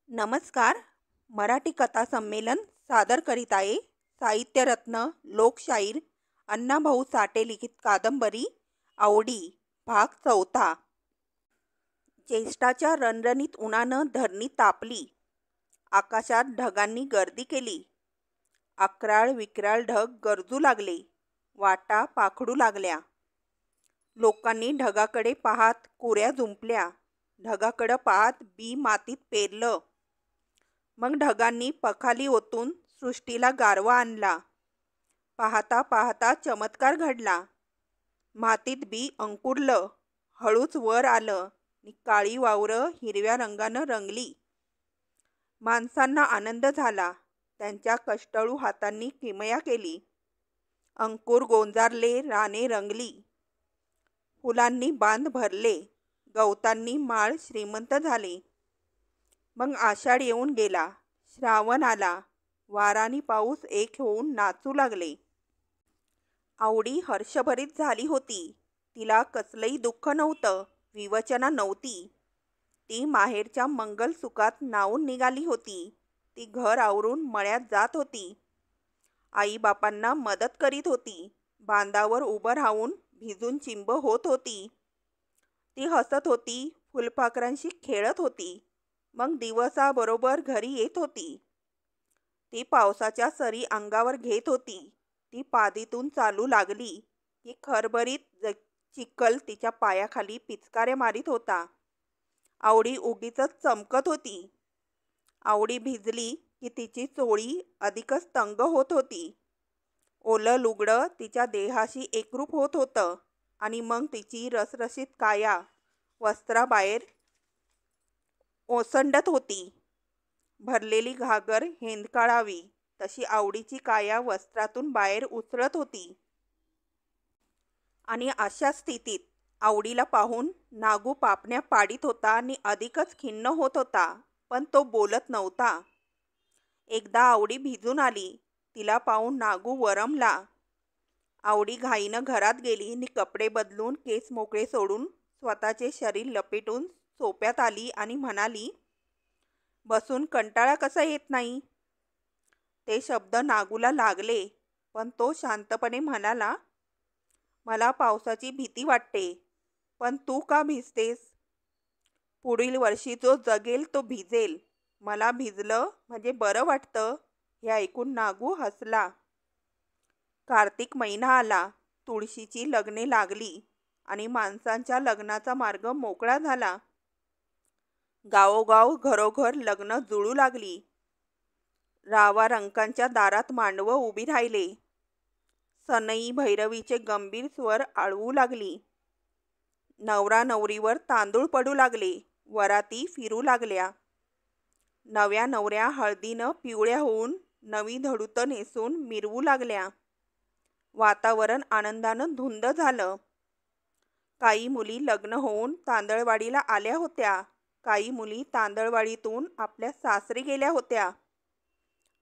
नमस्कार. मराठी कथा संमेलन सादर करीत आहे साहित्यरत्न लोकशाहीर अण्णाभाऊ साठे लिखित कादंबरी आवडी भाग 4. ज्येष्ठाच्या रणरणीत उन्हानं धरणी तापली. आकाशात ढगांनी गर्दी केली. अक्राळ विक्राळ ढग गरजू लागले. वाटा पाखडू लागल्या. लोकांनी ढगाकडे पाहत कोऱ्या झुंपल्या. ढगाकडं पाहत बी मातीत पेरलं. मग ढगांनी पखाली ओतून सृष्टीला गारवा आणला. पाहता पाहता चमत्कार घडला. मातीत बी अंकुरलं. हळूच वर आलं. काळी वावरं हिरव्या रंगानं रंगली. माणसांना आनंद झाला. त्यांच्या कष्टाळू हातांनी किमया केली. अंकुर गोंजारले. राने रंगली. फुलांनी बांध भरले. गवतांनी माळ श्रीमंत झाले. मग आषाढ येऊन गेला. श्रावण आला. वारानी पाऊस एक होऊन नाचू लागले. आवडी हर्षभरीत झाली होती. तिला कसलंही दुःख नव्हतं. विवचना नव्हती. ती माहेरच्या मंगल सुखात नावून निघाली होती. ती घर आवरून मळ्यात जात होती. आईबापांना मदत करीत होती. बांधावर उभं राहून भिजून चिंब होत होती. ती हसत होती. फुलपाखरांशी खेळत होती. मग दिवसाबरोबर घरी येत होती. ती पावसाच्या सरी अंगावर घेत होती. ती पादीतून चालू लागली की खरभरीत चिखल तिच्या पायाखाली पिचकाऱ्या मारीत होता. आवडी उगीच चमकत होती. आवडी भिजली की तिची चोळी अधिकच तंग होत होती. ओलं लुगडं तिच्या देहाशी एकरूप होत होतं आणि मग तिची रसरशीत काया वस्त्राबाहेर ओसंडत होती. भरलेली घागर हेंदकाळावी तशी आवडीची काया वस्त्रातून बाहेर उसळत होती. आणि अशा स्थितीत आवडीला पाहून नागू पापण्या पाडीत होता आणि अधिकच खिन्न होत होता. पण तो बोलत नव्हता. एकदा आवडी भिजून आली. तिला पाहून नागू वरमला. आवडी घाईनं घरात गेली आणि कपडे बदलून केस मोकळे सोडून स्वतःचे शरीर लपेटून सोप्यात आली आणि म्हणाली, बसून कंटाळा कसा येत नाही? ते शब्द नागूला लागले. पण तो शांतपणे म्हणाला, मला पावसाची भीती वाटते. पण तू का भिजतेस? पुढील वर्षी जो जगेल तो भिजेल. मला भिजलं म्हणजे बरं वाटतं. हे ऐकून नागू हसला. कार्तिक महिना आला. तुळशीची लग्ने लागली आणि माणसांच्या लग्नाचा मार्ग मोकळा झाला. गावोगाव घरोघर लग्न जुळू लागली. रावा रंकांच्या दारात मांडवं उभी राहिले. सनई भैरवीचे गंभीर स्वर आळवू लागली. नवरा नवरीवर तांदूळ पडू लागले. वराती फिरू लागल्या. नव्या नवऱ्या हळदीनं पिवळ्या होऊन नवी धडूतं नेसून मिरवू लागल्या. वातावरण आनंदानं धुंद झालं. काही मुली लग्न होऊन तांदळवाडीला आल्या होत्या. काही मुली तांदळवाडीतून आपल्या सासरी गेल्या होत्या.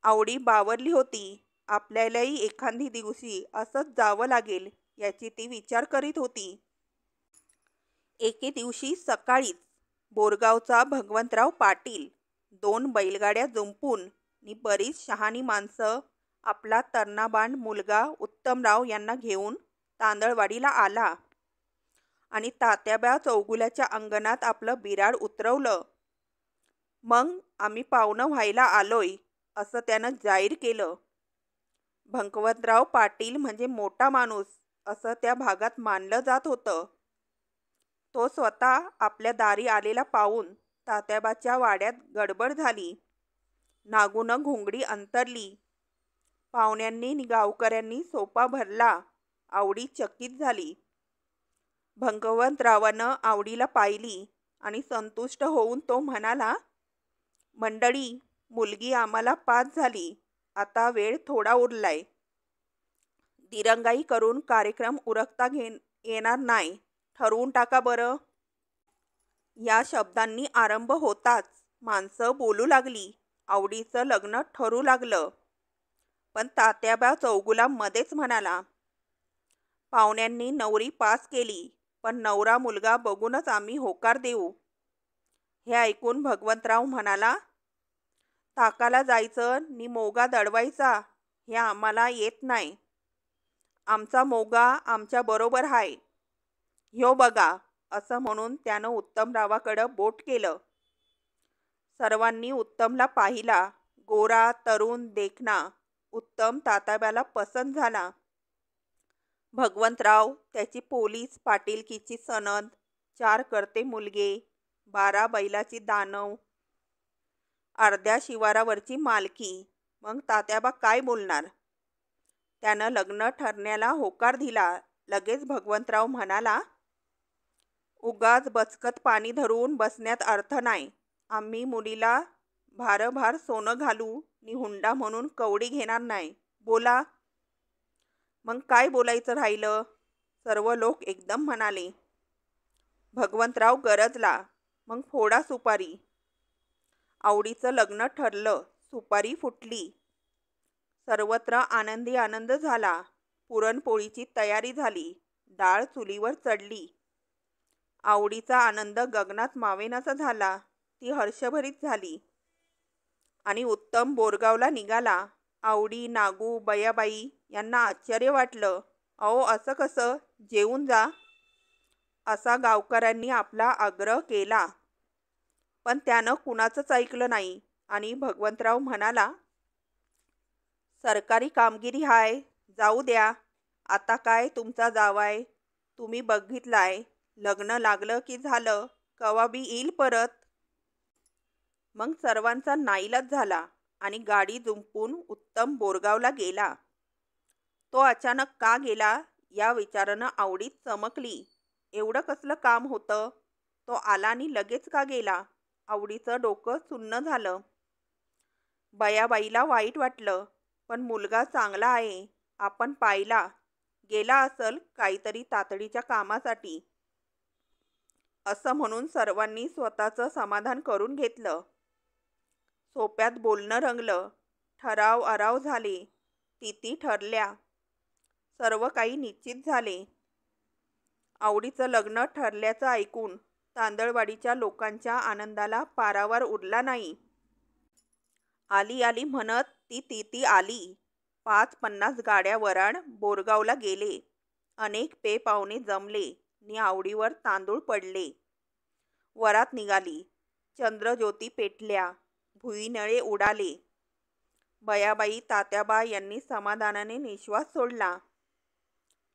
आवडी बावरली होती. आपल्यालाही एखादी दिवशी असंच जावं लागेल याची ती विचार करीत होती. एके दिवशी सकाळीच बोरगावचा भगवंतराव पाटील 2 बैलगाड्या जुंपून आणि बरीच शहाणी माणसं आपला तरणाबांड मुलगा उत्तमराव यांना घेऊन तांदळवाडीला आला आणि तात्याबा चौगुल्याच्या अंगणात आपलं बिराड उतरवलं. मग आम्ही पाहुणं व्हायला आलोय असं त्यानं जाहीर केलं. भगवंतराव पाटील म्हणजे मोठा माणूस असं त्या भागात मानलं जात होतं. तो स्वतः आपल्या दारी आलेला पाहून तात्याबाच्या वाड्यात गडबड झाली. नागूनं घुंगडी अंतरली. पाहुण्यांनी आणि गावकऱ्यांनी सोपा भरला. आवडी चकित झाली. भगवंतरावानं आवडीला पाहिली आणि संतुष्ट होऊन तो म्हणाला, मंडळी, मुलगी आम्हाला पास झाली. आता वेळ थोडा उरलाय. दिरंगाई करून कार्यक्रम उरकता येणार नाही. ठरवून टाका बरं. या शब्दांनी आरंभ होताच माणसं बोलू लागली. आवडीचं लग्न ठरू लागलं. पण तात्याबा चौगुला मध्येच म्हणाला, पाहुण्यांनी नवरी पास केली. पण नवरा मुलगा बघूनच आम्ही होकार देऊ. हे ऐकून भगवंतराव म्हणाला, ताकाला जायचं नि मोगा दडवायचा हे आम्हाला येत नाही. आमचा मोगा आमच्या बरोबर आहे. ह्यो बघा, असं म्हणून त्यानं उत्तमरावाकडं बोट केलं. सर्वांनी उत्तमला पाहिला. गोरा, तरुण, देखणा उत्तम तात्याबाला पसंत झाला. भगवंतराव, त्याची पोलीस पाटीलकीची सनद, 4 करते मुलगे, 12 बैलाची दानव, अर्ध्या शिवारावरची मालकी. मग तात्याबा काय बोलणार? त्यानं लग्न ठरण्याला होकार दिला. लगेच भगवंतराव म्हणाला, उगाच बचकत पाणी धरून बसण्यात अर्थ नाही. आम्ही मुलीला भारभार सोनं घालू नि हुंडा म्हणून कवडी घेणार नाही. बोला. मग काय बोलायचं राहिलं? सर्व लोक एकदम म्हणाले. भगवंतराव गरजला, मग फोडा सुपारी. आवडीचं लग्न ठरलं. सुपारी फुटली. सर्वत्र आनंदी आनंद झाला. पुरणपोळीची तयारी झाली. डाळ चुलीवर चढली. आवडीचा आनंद गगनात मावेनासा झाला. ती हर्षभरीत झाली. आणि उत्तम बोरगावला निघाला. आवडी, नागू, बयाबाई यांना आश्चर्य वाटलं. अहो, असं कसं? जेवून जा, असा गावकऱ्यांनी आपला आग्रह केला. पण त्यानं कुणाचंच ऐकलं नाही. आणि भगवंतराव म्हणाला, सरकारी कामगिरी हाय, जाऊ द्या. आता काय तुमचा जावाय, तुम्ही बघितलाय. लग्न लागलं की झालं, कवा बी येईल परत. मग सर्वांचा नाईलाज झाला आणि गाडी जुंपून उत्तम बोरगावला गेला. तो अचानक का गेला या विचारानं आवडीत चमकली. एवढं कसलं काम होतं? तो आला आणि लगेच का गेला? आवडीचं डोकं सुन्न झालं. बयाबाईला वाईट वाटलं. पण मुलगा चांगला आहे, आपण पाहिला. गेला असल काहीतरी तातडीच्या कामासाठी, असं म्हणून सर्वांनी स्वतःचं समाधान करून घेतलं. सोप्यात बोलणं रंगलं. ठराव अराव झाले. तिथी ठरल्या. सर्व काही निश्चित झाले. आवडीचं लग्न ठरल्याचं ऐकून तांदळवाडीच्या लोकांच्या आनंदाला पारावार उरला नाही. आली आली म्हणत ती तिथी आली. 5-50 गाड्या वराड बोरगावला गेले. अनेक पे पाहुणे जमले नि आवडीवर तांदूळ पडले. वरात निघाली. चंद्रज्योती पेटल्या. भुईनळे उडाले. बयाबाई, तात्याबा यांनी समाधानाने निश्वास सोडला.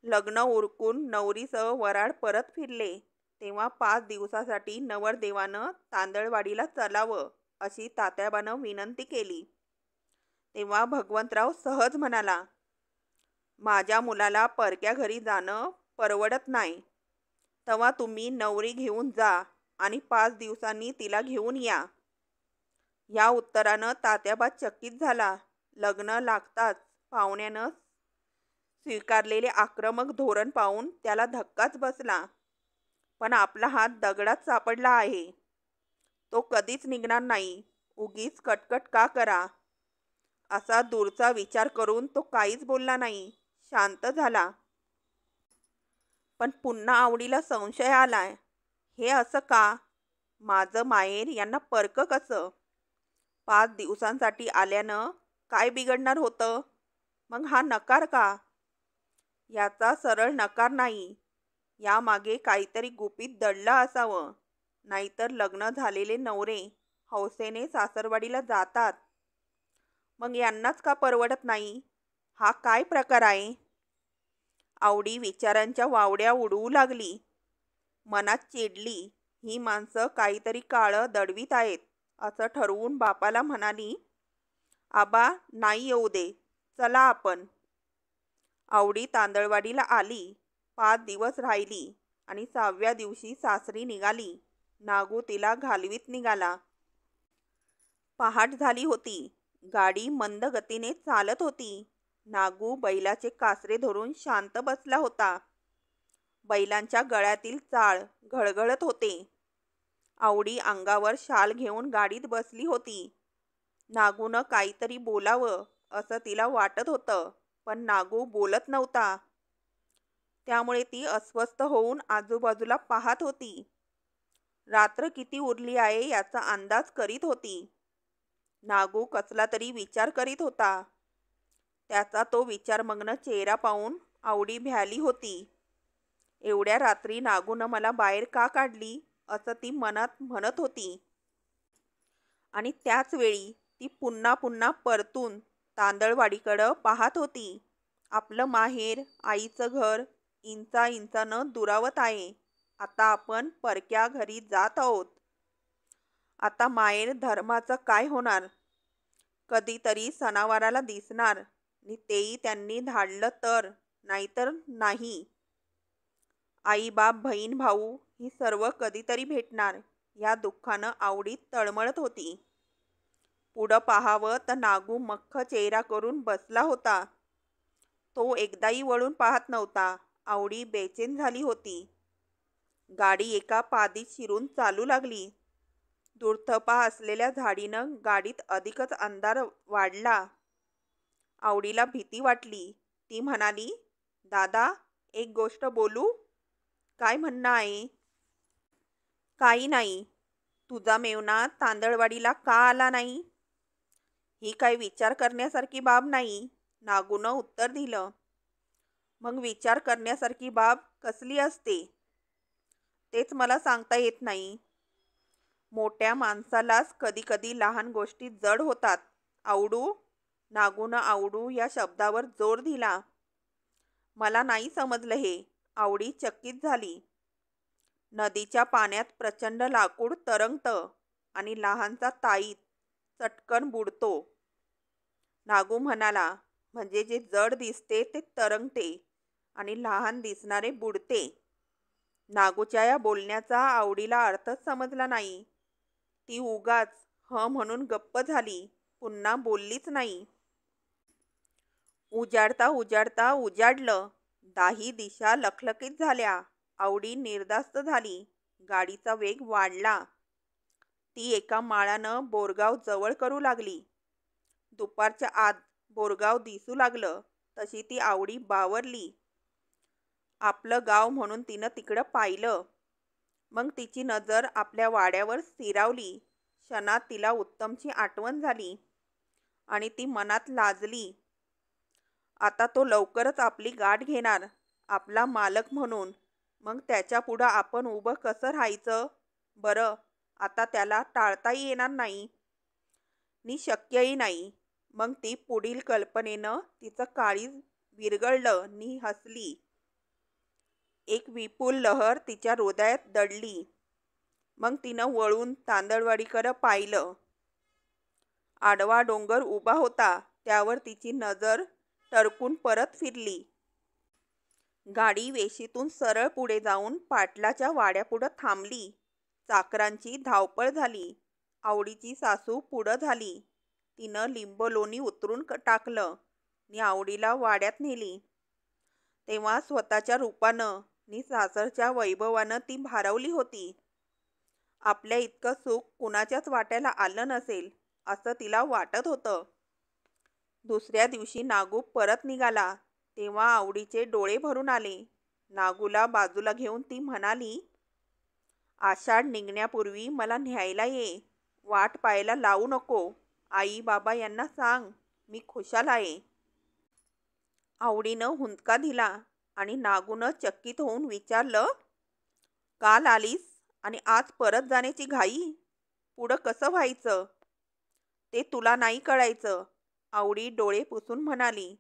लग्न उरकून नवरीसह वराड परत फिरले. तेव्हा 5 दिवसासाठी नवरदेवानं तांदळवाडीला चलावं अशी तात्याबानं विनंती केली. तेव्हा भगवंतराव सहज म्हणाला, माझ्या मुलाला परक्या घरी जाणं परवडत नाही. तेव्हा तुम्ही नवरी घेऊन जा आणि 5 दिवसांनी तिला घेऊन या. या उत्तरानं तात्याबा चकित झाला. लग्न लागताच पाहुण्यानं स्वीकारलेले आक्रमक धोरण पाहून त्याला धक्काच बसला. पण आपला हात दगडात सापडला आहे. तो कधीच निघणार नाही. उगीच कटकट का करा, असा दूरचा विचार करून तो काहीच बोलला नाही. शांत झाला. पण पुन्हा आवडीला संशय आलाय. हे असं का? माझं माहेर यांना परक कसं? 5 दिवसांसाठी आल्यानं काय बिघडणार होतं? मग हा नकार का? याचा सरळ नकार नाही. यामागे काहीतरी गुपित दडलं असावं. नाहीतर लग्न झालेले नवरे हौसेने सासरवाडीला जातात. मग यांनाच का परवडत नाही? हा काय प्रकार आहे? आवडी विचारांच्या वावड्या उडवू लागली. मनात चिडली. ही माणसं काहीतरी काळं दडवीत आहेत असं ठरवून बापाला म्हणाली, आबा, नाही येऊ दे, चला आपण. आवडी तांदळवाडीला आली. 5 दिवस राहिली आणि 6व्या दिवशी सासरी निघाली. नागू तिला घालवीत निघाला. पहाट झाली होती. गाडी मंद गतीने चालत होती. नागू बैलाचे कासरे धरून शांत बसला होता. बैलांच्या गळ्यातील चाळ घळघळत होते. आवडी अंगावर शाल घेऊन गाडीत बसली होती. नागूनं काहीतरी बोलावं असं तिला वाटत होतं, पण नागू बोलत नव्हता. त्यामुळे ती अस्वस्थ होऊन आजूबाजूला पाहत होती. रात्र किती उरली आहे याचा अंदाज करीत होती. नागू कसला तरी विचार करीत होता. त्याचा तो विचारमग्न चेहरा पाहून आवडी भ्याली होती. एवढ्या रात्री नागूनं मला बाहेर का काढली असं ती मनात म्हणत होती. आणि त्याच वेळी ती पुन्हा पुन्हा परतून तांदळवाडीकडं पाहत होती. आपलं माहेर, आईचं घर इंचा इंचानं दुरावत आहे. आता आपण परक्या घरी जात आहोत. आता माहेर धर्माचं काय होणार? कधीतरी सणावाराला दिसणार आणि तेही त्यांनी धाडलं तर, नाहीतर नाही. आई बाप बहीण भाऊ ही सर्व कधीतरी भेटणार या दुःखानं आवडी तळमळत होती. पुढं पाहावं तर नागू मख्ख चेहरा करून बसला होता. तो एकदाही वळून पाहत नव्हता. आवडी बेचैन झाली होती. गाडी एका पादीत शिरून चालू लागली. दुर्थपा असलेल्या झाडीनं गाडीत अधिकच अंधार वाढला. आवडीला भीती वाटली. ती म्हणाली, दादा, एक गोष्ट बोलू? काय म्हणणं आहे? काही नाही. तुझा मेवना तांदळवाडीला का आला नाही? ही काही विचार करण्यासारखी बाब नाही, नागूनं उत्तर दिलं. मग विचार करण्यासारखी बाब कसली असते? तेच मला सांगता येत नाही. मोठ्या माणसालाच कधी कधी लहान गोष्टी जड होतात. आवडू? नागूनं आवडू या शब्दावर जोर दिला. मला नाही समजलं हे. आवडी चकित झाली. नदीच्या पाण्यात प्रचंड लाकूड तरंगतं आणि लहानचा ताईत चटकन बुडतो. नागू म्हणाला, म्हणजे जे जड दिसते ते तरंगते आणि लहान दिसणारे बुडते. नागूच्या या बोलण्याचा आवडीला अर्थच समजला नाही. ती उगाच म्हणून गप्प झाली. पुन्हा बोललीच नाही. उजाडता उजाडता उजाडलं. दाही दिशा लखलखीत झाल्या. आवडी निर्धास्त झाली. गाडीचा वेग वाढला. ती एका माळानं बोरगाव जवळ करू लागली. दुपारच्या आत बोरगाव दिसू लागलं तशी ती आवडी बावरली. आपलं गाव म्हणून तिनं तिकडं पाहिलं. मग तिची नजर आपल्या वाड्यावर स्थिरावली. क्षणात तिला उत्तमची आठवण झाली आणि ती मनात लाजली. आता तो लवकरच आपली गाठ घेणार, आपला मालक म्हणून. मग त्याच्या पुढं आपण उभं कसं राहायचं बरं? आता त्याला टाळताही येणार नाही नि शक्यही नाही. मग ती पुढील कल्पनेनं तिचं काळीज विरघळलं नि हसली. एक विपुल लहर तिच्या हृदयात दडली. मग तिनं वळून तांदळवाडीकडं पाहिलं. आडवा डोंगर उभा होता. त्यावर तिची नजर टरकून परत फिरली. गाडी वेशीतून सरळ पुढे जाऊन पाटलाच्या वाड्यापुढं थांबली. चाकरांची धावपळ झाली. आवडीची सासू पुढं झाली. तिनं लिंब लोणी उतरून टाकलं नि आवडीला वाड्यात नेली. तेव्हा स्वतःच्या रूपानं नि सासरच्या वैभवानं ती भारावली होती. आपल्या इतकं सुख कुणाच्याच वाट्याला आलं नसेल असं तिला वाटत होतं. दुसऱ्या दिवशी नागू परत निघाला तेव्हा आवडीचे डोळे भरून आले. नागूला बाजूला घेऊन ती म्हणाली, आषाढ निघण्यापूर्वी मला न्यायला ये. वाट पाहायला लावू नको. आई बाबा यांना सांग मी खुशाल आहे. आवडीनं हुंदका दिला आणि नागूनं चकित होऊन विचारलं, काल आलीस आणि आज परत जाण्याची घाई? पुढं कसं व्हायचं ते तुला नाही कळायचं. आवडी डोळे पुसून म्हणाली,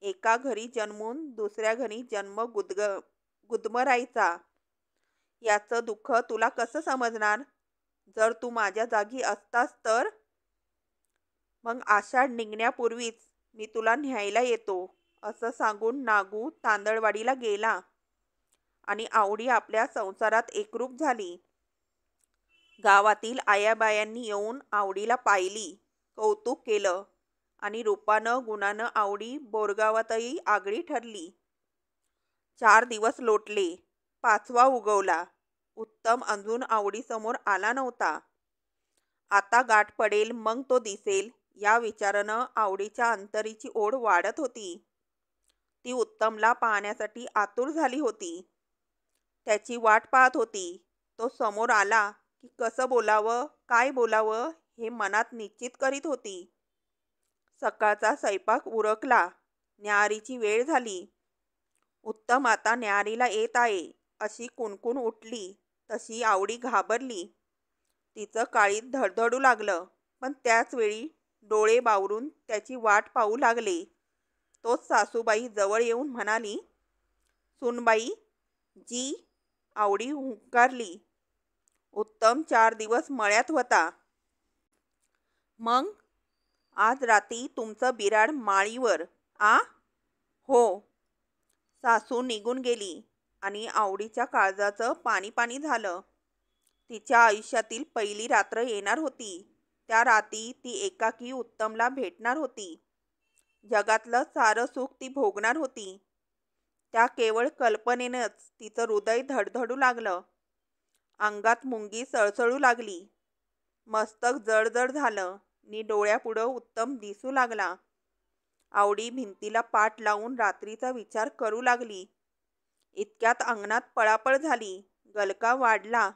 एका घरी जन्मून दुसऱ्या घरी जन्म गुदमरायचा याचं दुःख तुला कसं समजणार? जर तू माझ्या जागी असतास तर? मग आषाढ निघण्यापूर्वीच मी तुला न्यायला येतो असं सांगून नागू तांदळवाडीला गेला आणि आवडी आपल्या संसारात एकरूप झाली. गावातील आयाबायांनी येऊन आवडीला पाहिली, कौतुक केलं आणि रूपानं गुणानं आवडी बोरगावातही आगळी ठरली. 4 दिवस लोटले. 5वा उगवला. उत्तम अजून आवडीसमोर आला नव्हता. आता गाठ पडेल मग तो दिसेल या विचारानं आवडीच्या अंतरीची ओढ वाढत होती. ती उत्तमला पाहण्यासाठी आतुर झाली होती. त्याची वाट पाहत होती. तो समोर आला की कसं बोलावं, काय बोलावं हे मनात निश्चित करीत होती. सकाळचा स्वयंपाक उरकला. न्याहारीची वेळ झाली. उत्तम आता न्याहारीला येत आहे अशी कुणकुण उठली तशी आवडी घाबरली. तिचं काळीत धडधडू लागलं, पण त्याच वेळी डोळे बावरून त्याची वाट पाहू लागले. तोच सासूबाई जवळ येऊन म्हणाली, "सुनबाई जी." आवडी हुंकारली. उत्तम 4 दिवस मळ्यात होता. "मग आज रात्री तुमचं बिराड माळीवर आ?" "हो." सासू निघून गेली आणि आवडीच्या काळजाचं पाणी पाणी झालं. तिच्या आयुष्यातील पहिली रात्र येणार होती. त्या रात्री ती एकाकी उत्तमला भेटणार होती. जगातलं सारं सुख ती भोगणार होती. त्या केवळ कल्पनेनंच तिचं हृदय धडधडू लागलं. अंगात मुंगी सळसळू लागली. मस्तक जडजड झालं नि डोळ्यापुढं उत्तम दिसू लागला. आवडी भिंतीला पाठ लावून रात्रीचा विचार करू लागली. इतक्यात अंगणात पळापळ झाली. गलका वाढला.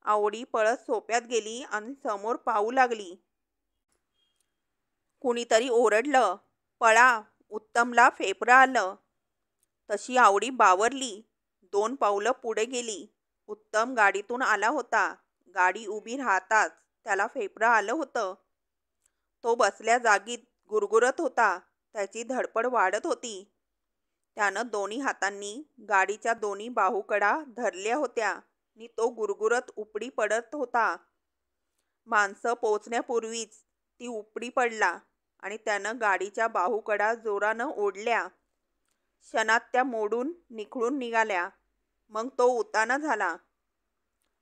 आवडी पळत सोप्यात गेली आणि समोर पाहू लागली. कुणीतरी ओरडलं, "पळा, उत्तमला फेफरं आलं." तशी आवडी बावरली. 2 पावलं पुढे गेली. उत्तम गाडीतून आला होता. गाडी उभी राहताच त्याला फेफरं आलं होतं. तो बसल्या जागीत गुरगुरत होता. त्याची धडपड वाढत होती. त्यानं दोन्ही हातांनी गाडीच्या दोन्ही बाहुकडा धरल्या होत्या आणि तो गुरगुरत उपडी पडत होता. माणसं पोचण्यापूर्वीच ती उपडी पडला आणि त्यानं गाडीच्या बाहुकडा जोरानं ओढल्या. क्षणात त्या मोडून निखळून निघाल्या. मग तो उताना झाला.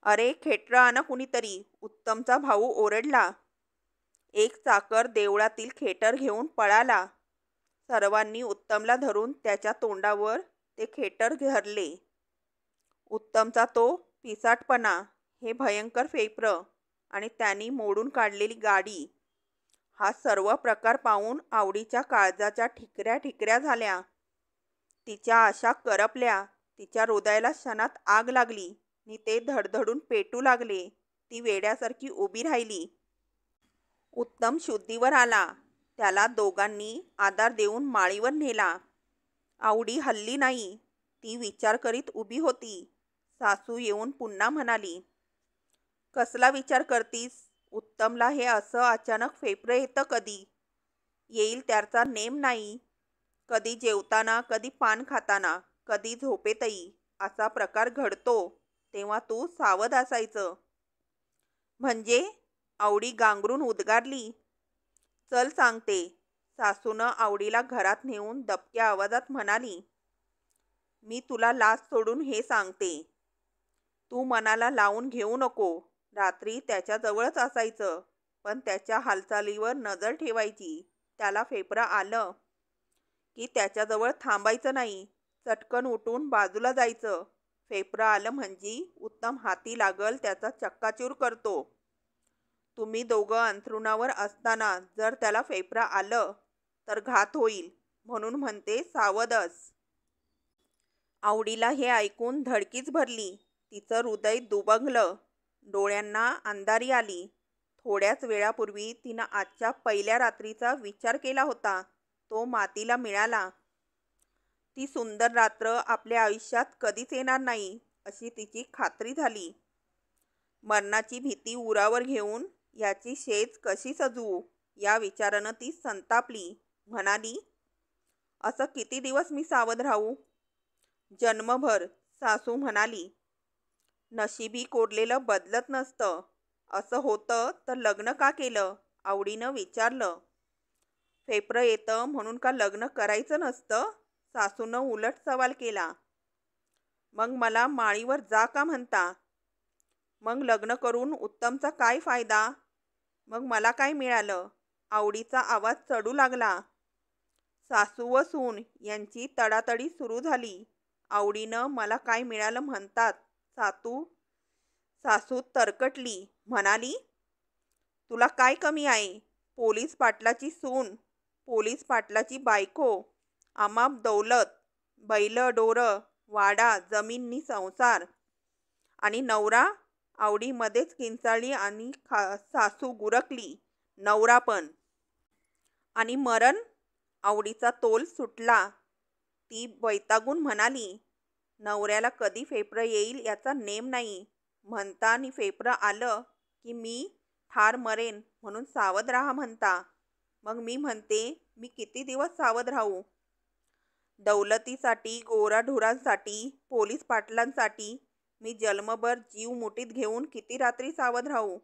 "अरे, खेटरं आणा कुणीतरी," उत्तमचा भाऊ ओरडला. एक चाकर देवळातील खेटर घेऊन पळाला. सर्वांनी उत्तमला धरून त्याच्या तोंडावर ते खेटर धरले. उत्तमचा तो पिसाटपणा, हे भयंकर फेफरं आणि त्यांनी मोडून काढलेली गाडी, हा सर्व प्रकार पाहून आवडीच्या काळजाच्या ठिकऱ्या ठिकऱ्या झाल्या. तिच्या आशा करपल्या. तिच्या हृदयाला क्षणात आग लागली आणि ते धडधडून पेटू लागले. ती वेड्यासारखी उभी राहिली. उत्तम शुद्धीवर आला. त्याला दोघांनी आधार देऊन माळीवर नेला. आवडी हलली नाही. ती विचार करीत उभी होती. सासू येऊन पुन्हा म्हणाली, "कसला विचार करतीस? उत्तमला हे असं अचानक फेफरं येतं कधी? येईल त्याचा नेम नाही. कधी जेवताना, कधी पान खाताना, कधी झोपेतही असा प्रकार घडतो. तेव्हा तू सावध असायचं." "म्हणजे?" आवडी गांगरून उद्गारली. "चल सांगते." सासूनं आवडीला घरात नेऊन दबक्या आवाजात म्हणाली, "मी तुला लाज सोडून हे सांगते. तू मनाला लावून घेऊ नको. रात्री त्याच्याजवळच असायचं, पण त्याच्या हालचालीवर नजर ठेवायची. त्याला फेफरं आलं की त्याच्याजवळ थांबायचं नाही. चटकन उठून बाजूला जायचं. फेफरं आलं म्हणजे उत्तम हाती लागल त्याचा चक्काचूर करतो. तुम्ही दोघं अंथरुणावर असताना जर त्याला फेफरं आलं तर घात होईल. म्हणून म्हणते सावध अस." आवडीला हे ऐकून धडकीच भरली. तिचं हृदय दुबगलं. डोळ्यांना अंधारी आली. थोड्याच वेळापूर्वी तिनं आजच्या पहिल्या रात्रीचा विचार केला होता. तो मातीला मिळाला. ती सुंदर रात्र आपल्या आयुष्यात कधीच येणार नाही अशी तिची खात्री झाली. मरणाची भीती उरावर घेऊन याची शेज कशी सजवू या विचारानं ती संतापली. म्हणाली, "असं किती दिवस मी सावध राहू?" "जन्मभर." सासू म्हणाली. "नशिबी कोरलेलं बदलत नसतं. असं होतं तर लग्न का केलं?" आवडीनं विचारलं. "फेफरं येतं म्हणून का लग्न करायचं नसतं?" सासूनं उलट सवाल केला. "मग मला माळीवर जा का म्हणता?" "मग लग्न करून उत्तमचा काय फायदा? मग मला काय मिळालं?" आवडीचा आवाज चढू लागला. सासू व सून यांची तडातडी सुरू झाली. आवडीनं "मला काय मिळालं म्हणतात?" सासू तरकटली. म्हणाली, "तुला काय कमी आहे? पोलीस पाटलाची सून, पोलीस पाटलाची बायको, अमाप दौलत, बैल डोरं, वाडा जमीन नि संसार, आणि नवरा आवडी मध्येच किंचाळली आणि सासू गुरकली, नवरा पण. आणि मरण? आवडीचा तोल सुटला. ती वैतागून म्हणाली, नवऱ्याला कधी फेपरं येईल याचा नेम नाही. म्हणता आणि फेपरं आलं की मी ठार मरेन म्हणून सावध राहा म्हणता. मग मी म्हणते, मी किती दिवस सावध राहू? दौलतीसाठी, गोराढोरांसाठी, पोलीस पाटलांसाठी मी जन्मभर जीव मुठीत घेऊन किती रात्री सावध राहू?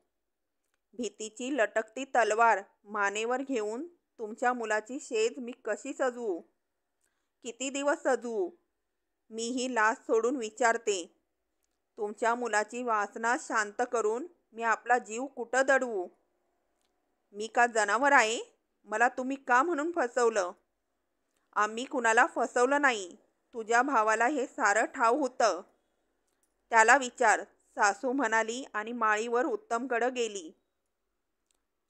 भीतीची लटकती तलवार मानेवर घेऊन तुमच्या मुलाची शेज मी कशी सजवू? किती दिवस सजवू? मी ही लाज सोडून विचारते. तुमच्या मुलाची वासना शांत करून मी आपला जीव कुठं दडवू? मी का जनावर आहे? मला तुम्ही का म्हणून फसवलं? आम्ही कुणाला फसवलं नाही. तुझ्या भावाला हे सारं ठाव होतं. त्याला विचार, सासू म्हणाली आणि माळीवर उत्तमकडं गेली.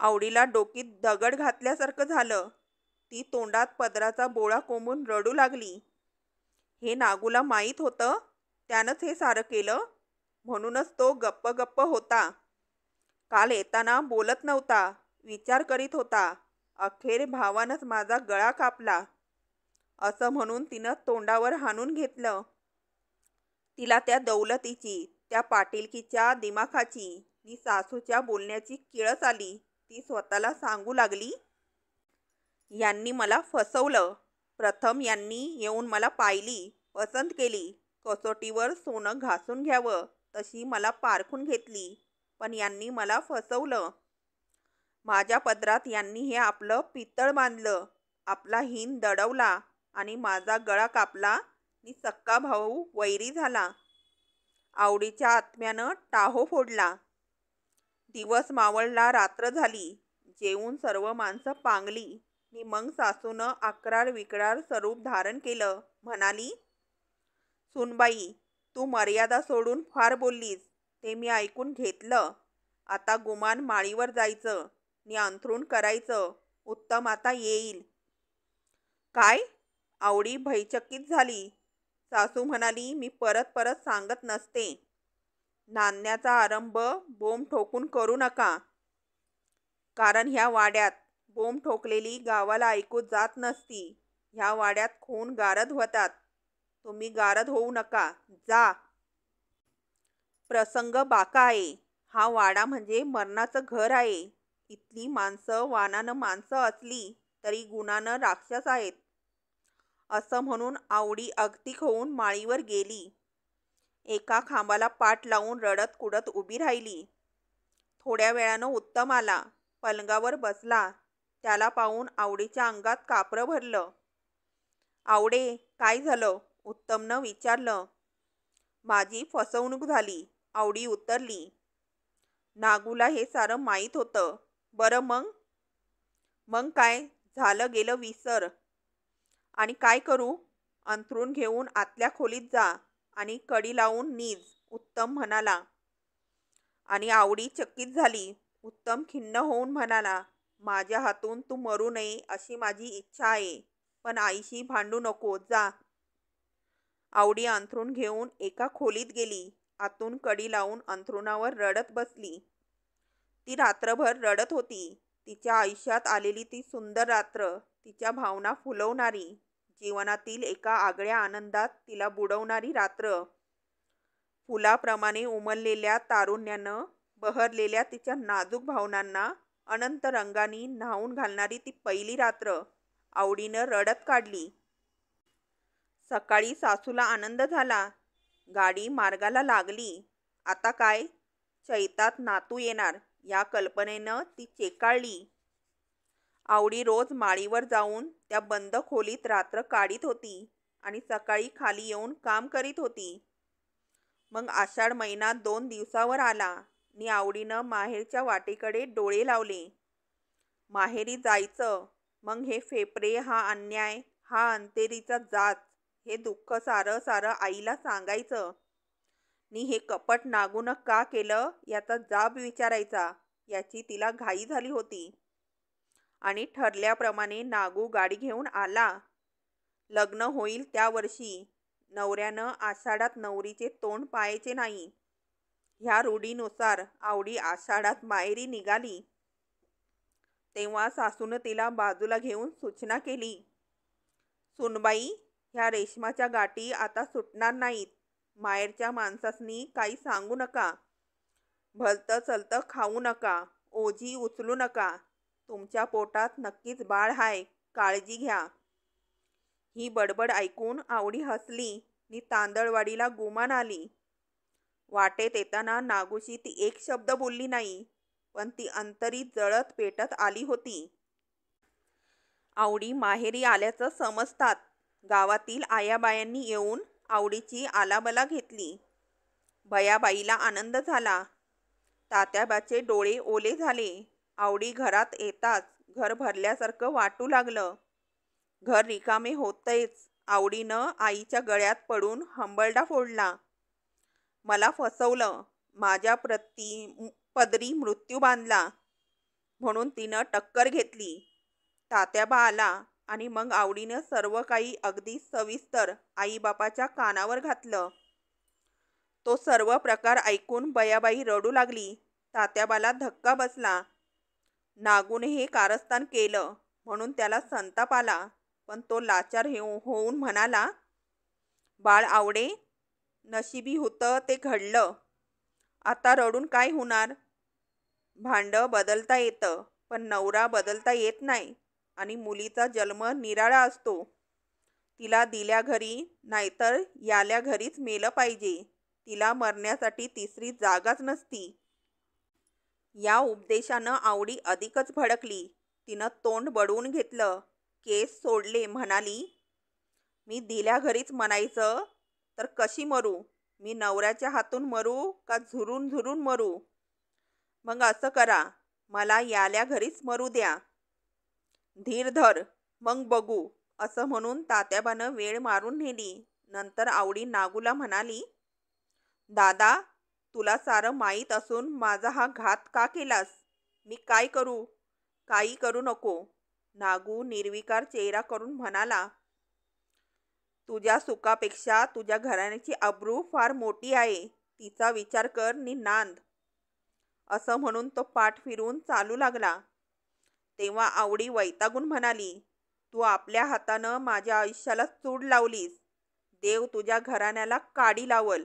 आवडीला डोकीत दगड घातल्यासारखं झालं. ती तोंडात पदराचा बोळा कोंबून रडू लागली. हे नागूला माहीत होतं, त्यानंच हे सारं केलं. म्हणूनच तो गप्प गप्प होता. काल येताना बोलत नव्हता, विचार करीत होता. अखेर भावानंच माझा गळा कापला असं म्हणून तिनं तोंडावर हाणून घेतलं. तिला त्या दौलतीची, त्या पाटीलकीच्या दिमाखाची नि सासूच्या बोलण्याची किळस आली. ती स्वतःला सांगू लागली, यांनी मला फसवलं. प्रथम यांनी येऊन मला पाहिली, पसंत केली. कसोटीवर सोनं घासून घ्यावं तशी मला पारखून घेतली. पण यांनी मला फसवलं. माझ्या पदरात यांनी हे आपलं पितळ बांधलं, आपला हिन दडवला आणि माझा गळा कापला नि सक्का भाऊ वैरी झाला. आवडीच्या आत्म्यानं टाहो फोडला. दिवस मावळला, रात्र झाली. जेवून सर्व माणसं पांगली नि मग सासूनं अक्रार विक्रार स्वरूप धारण केलं. म्हणाली, सूनबाई, तू मर्यादा सोडून फार बोललीस, ते मी ऐकून घेतलं. आता गुमान माळीवर जायचं नि अंथरूण करायचं. उत्तम आता येईल. काय? आवडी भयचकित झाली. सासू म्हणाली, मी परत परत सांगत नसते. नांदण्याचा आरंभ बोंब ठोकून करू नका. कारण ह्या वाड्यात बोंब ठोकलेली गावाला ऐकू जात नसती. ह्या वाड्यात खून गारद होतात. तुम्ही गारद होऊ नका. जा. प्रसंग बाका आहे. हा वाडा म्हणजे मरणाचं घर आहे. इथली माणसं वानानं माणसं असली तरी गुणानं राक्षस आहेत. असं म्हणून आवडी अगतिक होऊन माळीवर गेली. एका खांबाला पाठ लावून रडत कुडत उभी राहिली. थोड्या वेळानं उत्तम आला. पलंगावर बसला. त्याला पाहून आवडीच्या अंगात कापरं भरलं. आवडे, काय झालं? उत्तमनं विचारलं. माझी फसवणूक झाली, आवडी उतरली. नागूला हे सारं माहीत होतं. बरं मग? मग काय झालं गेलं विसर. आणि काय करू? अंथरूण घेऊन आतल्या खोलीत जा आणि कडी लावून नीज, उत्तम म्हणाला. आणि आवडी चकित झाली. उत्तम खिन्न होऊन म्हणाला, माझ्या हातून तू मरू नये अशी माझी इच्छा आहे, पण आईशी भांडू नको, जा. आवडी अंथरूण घेऊन एका खोलीत गेली. आतून कडी लावून अंथरुणावर रडत बसली. ती रात्रभर रडत होती. तिच्या आयुष्यात आलेली ती सुंदर रात्र, तिच्या भावना फुलवणारी, जीवनातील एका आगळ्या आनंदात तिला बुडवणारी रात्र. फुलाप्रमाणे उमललेल्या तारुण्यानं बहरलेल्या तिच्या नाजूक भावनांना अनंत रंगांनी न्हावून घालणारी ती पहिली रात्र आवडीनं रडत काढली. सकाळी सासूला आनंद झाला. गाडी मार्गाला लागली. आता काय? चैतात नातू येणार या कल्पनेनं ती चेकाळली. आवडी रोज माळीवर जाऊन त्या बंद खोलीत रात्र काढीत होती आणि सकाळी खाली येऊन काम करीत होती. मग आषाढ महिना 2 दिवसावर आला नि आवडीनं माहेरच्या वाटेकडे डोळे लावले. माहेरी जायचं. मग हे फेपरे, हा अन्याय, हा अंतेरीचा जाच, हे दुःख सारं सारं आईला सांगायचं नि हे कपट नागूनं का केलं याचा जाब विचारायचा. याची तिला घाई झाली होती. आणि ठरल्याप्रमाणे नागू गाडी घेऊन आला. लग्न होईल त्या वर्षी. नवऱ्यानं आषाढात नवरीचे तोंड पाहायचे नाही. ह्या रूढीनुसार आवडी आषाढात माहेरी निघाली तेव्हा सासूनं तिला बाजूला घेऊन सूचना केली. सुनबाई, ह्या रेशमाच्या गाठी आता सुटणार नाहीत. माहेरच्या माणसासनी काही सांगू नका. भलतं चलतं खाऊ नका. ओझी उचलू नका. तुमच्या पोटात नक्कीच बाळ हाय. काळजी घ्या. ही बडबड ऐकून आवडी हसली नि तांदळवाडीला गुमान आली. वाटेत येताना नागूशी ती एक शब्द बोलली नाही, पण ती अंतरी जळत पेटत आली होती. आवडी माहेरी आल्याचं समजतात गावातील आयाबायांनी येऊन आवडीची आलाबला घेतली. बयाबाईला आनंद झाला. तात्याबाचे डोळे ओले झाले. आवडी घरात येताच घर भरल्यासारखं वाटू लागलं. घर रिकामे होतंयच. आवडीनं आईच्या गळ्यात पडून हंबरडा फोडला. मला फसवलं. माझ्या पदरी मृत्यू बांधला म्हणून तिनं टक्कर घेतली. तात्याबा आला आणि मग आवडीनं सर्व काही अगदी सविस्तर आईबापाच्या कानावर घातलं. तो सर्व प्रकार ऐकून बयाबाई रडू लागली. तात्याबाला धक्का बसला. नागूने हे कारस्थान केलं म्हणून त्याला संताप आला, पण तो लाचार होऊन म्हणाला, बाळ आवडे, नशिबी होतं ते घडलं. आता रडून काय होणार? भांडं बदलता येतं, पण नवरा बदलता येत नाही. आणि मुलीचा जन्म निराळा असतो. तिला दिल्या घरी नाहीतर याल्या घरीच मेलं पाहिजे. तिला मरण्यासाठी तिसरी जागाच नसती. या उपदेशानं आवडी अधिकच भडकली. तिनं तोंड बडवून घेतलं. केस सोडले. म्हणाली, मी दिल्या घरीच म्हणायचं तर कशी मरू? मी नवऱ्याच्या हातून मरू का झुरून झुरून मरू? मग असं करा, मला याल्या घरीच मरू द्या. धीर धर, मग बघू. असं म्हणून तात्याबानं वेळ मारून नेली. नंतर आवडी नागूला म्हणाली, दादा, तुला सारं माहीत असून माझा हा घात का केलास? मी काय करू? काही करू नको. नागू निर्विकार चेहरा करून म्हणाला, तुझ्या सुखापेक्षा तुझ्या घराण्याची अब्रू फार मोठी आहे. तिचा विचार कर नि नांद. असं म्हणून तो पाठ फिरवून चालू लागला. तेव्हा आवडी वैतागून म्हणाली, तू आपल्या हातानं माझ्या आयुष्याला चूड लावलीस. देव तुझ्या घराण्याला काडी लावल.